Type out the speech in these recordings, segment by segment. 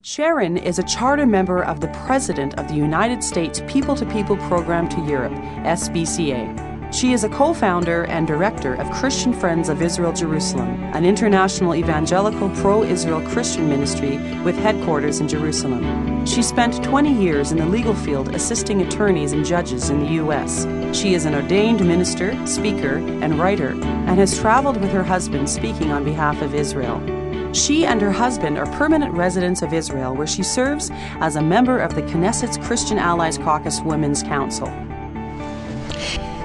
Sharon is a charter member of the President of the United States People-to-People Program to Europe, SBCA. She is a co-founder and director of Christian Friends of Israel Jerusalem, an international evangelical pro-Israel Christian ministry with headquarters in Jerusalem. She spent 20 years in the legal field assisting attorneys and judges in the U.S. She is an ordained minister, speaker, and writer, and has traveled with her husband speaking on behalf of Israel. She and her husband are permanent residents of Israel, where she serves as a member of the Knesset's Christian Allies Caucus Women's Council.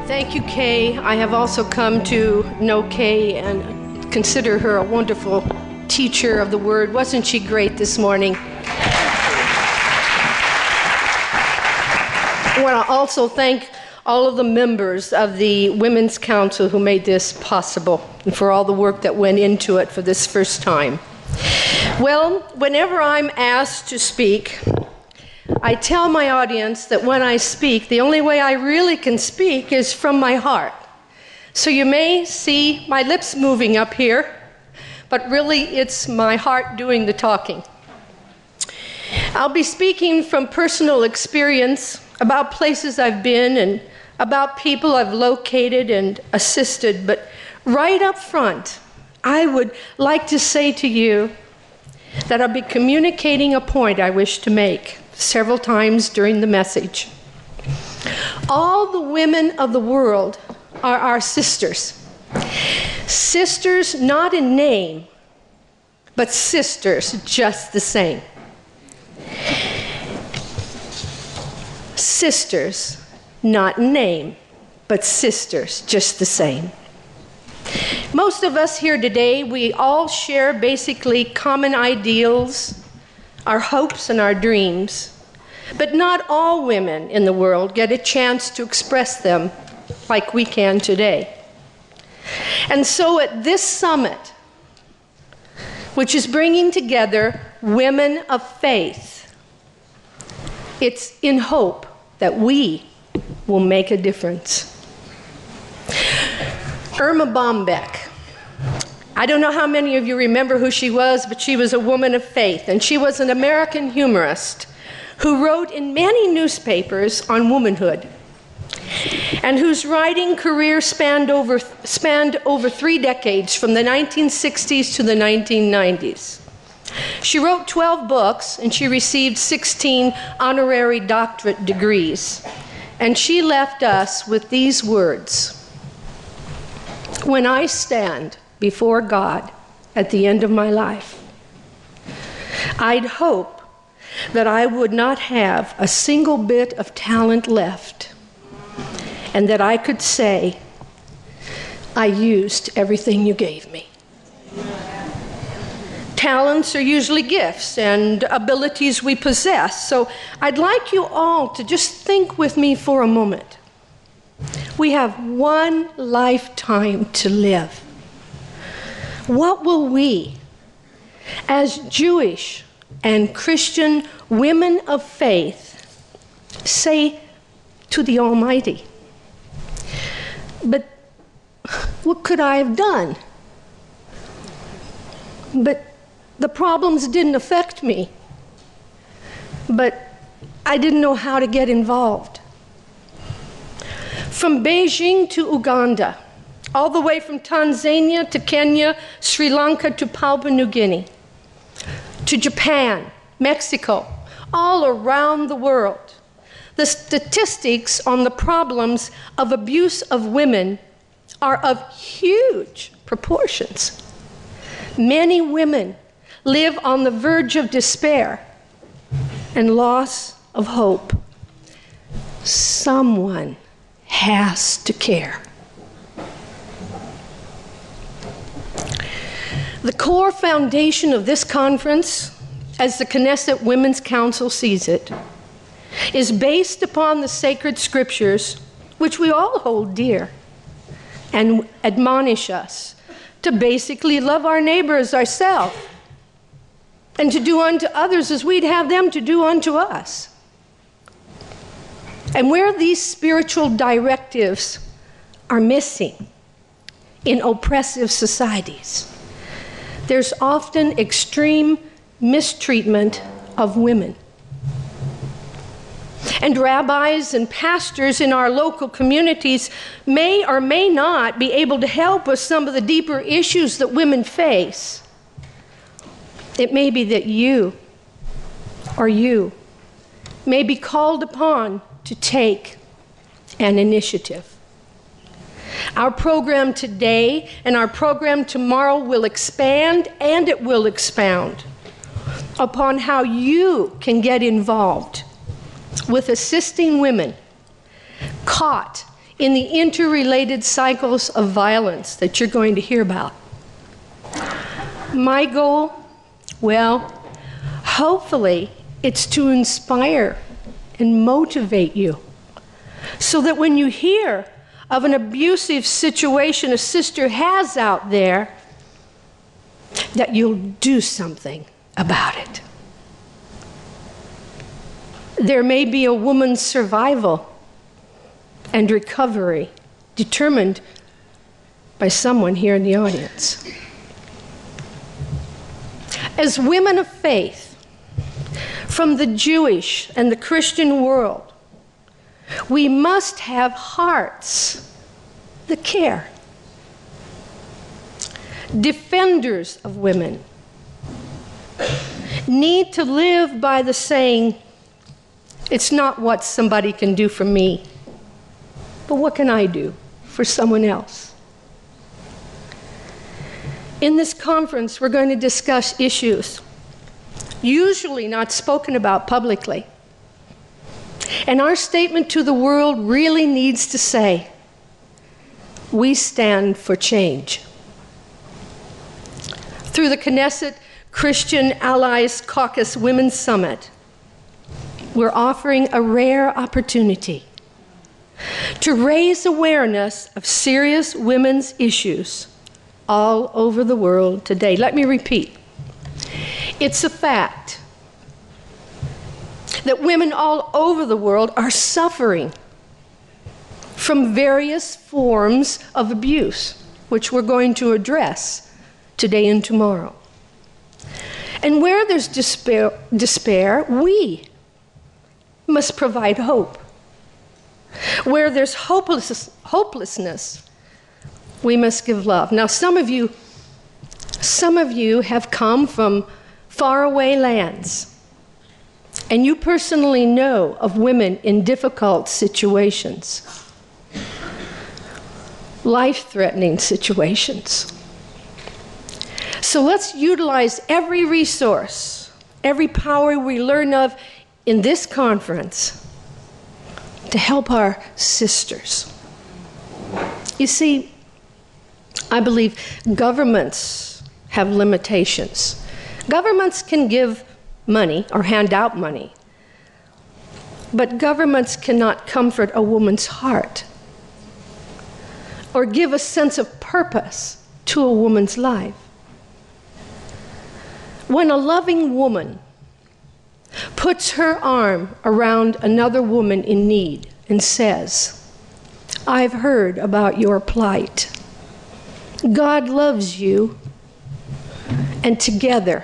Thank you, Kay. I have also come to know Kay and consider her a wonderful teacher of the Word. Wasn't she great this morning? I want to also thank all of the members of the Women's Council who made this possible, and for all the work that went into it for this first time. Well, whenever I'm asked to speak, I tell my audience that when I speak, the only way I really can speak is from my heart. So you may see my lips moving up here, but really it's my heart doing the talking. I'll be speaking from personal experience about places I've been and about people I've located and assisted, but right up front, I would like to say to you that I'll be communicating a point I wish to make several times during the message. All the women of the world are our sisters. Sisters not in name, but sisters just the same. Sisters, not in name, but sisters just the same. Most of us here today, we all share basically common ideals, our hopes and our dreams, but not all women in the world get a chance to express them like we can today. And so at this summit, which is bringing together women of faith, it's in hope that we will make a difference. Irma Bombeck. I don't know how many of you remember who she was, but she was a woman of faith, and she was an American humorist who wrote in many newspapers on womanhood, and whose writing career spanned over 3 decades, from the 1960s to the 1990s. She wrote 12 books, and she received 16 honorary doctorate degrees. And she left us with these words: "When I stand before God at the end of my life, I'd hope that I would not have a single bit of talent left, and that I could say, I used everything you gave me." Talents are usually gifts and abilities we possess. So I'd like you all to just think with me for a moment. We have one lifetime to live. What will we, as Jewish and Christian women of faith, say to the Almighty? But what could I have done? But the problems didn't affect me. But I didn't know how to get involved. From Beijing to Uganda, all the way from Tanzania to Kenya, Sri Lanka to Papua New Guinea, to Japan, Mexico, all around the world, the statistics on the problems of abuse of women are of huge proportions. Many women live on the verge of despair and loss of hope. Someone has to care. The core foundation of this conference, as the Knesset Women's Council sees it, is based upon the sacred scriptures, which we all hold dear, and admonish us to basically love our neighbor as ourselves, and to do unto others as we'd have them to do unto us. And where these spiritual directives are missing in oppressive societies, there's often extreme mistreatment of women. And rabbis and pastors in our local communities may or may not be able to help with some of the deeper issues that women face. It may be that you may be called upon to take an initiative. Our program today and our program tomorrow will expand and it will expound upon how you can get involved with assisting women caught in the interrelated cycles of violence that you're going to hear about. My goal, well, hopefully it's to inspire and motivate you so that when you hear of an abusive situation a sister has out there, that you'll do something about it. There may be a woman's survival and recovery determined by someone here in the audience. As women of faith from the Jewish and the Christian world, we must have hearts that care. Defenders of women need to live by the saying, it's not what somebody can do for me, but what can I do for someone else? In this conference, we're going to discuss issues usually not spoken about publicly. And our statement to the world really needs to say, we stand for change. Through the Knesset Christian Allies Caucus Women's Summit, we're offering a rare opportunity to raise awareness of serious women's issues all over the world today. Let me repeat. It's a fact that women all over the world are suffering from various forms of abuse, which we're going to address today and tomorrow. And where there's despair, we must provide hope. Where there's hopelessness, we must give love. Now, some of you have come from faraway lands, and you personally know of women in difficult situations, life-threatening situations. So let's utilize every resource, every power we learn of in this conference to help our sisters. You see, I believe governments have limitations. Governments can give money or hand out money, but governments cannot comfort a woman's heart or give a sense of purpose to a woman's life. When a loving woman puts her arm around another woman in need and says, I've heard about your plight. God loves you, and together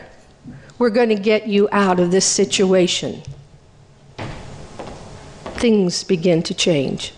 we're going to get you out of this situation. Things begin to change.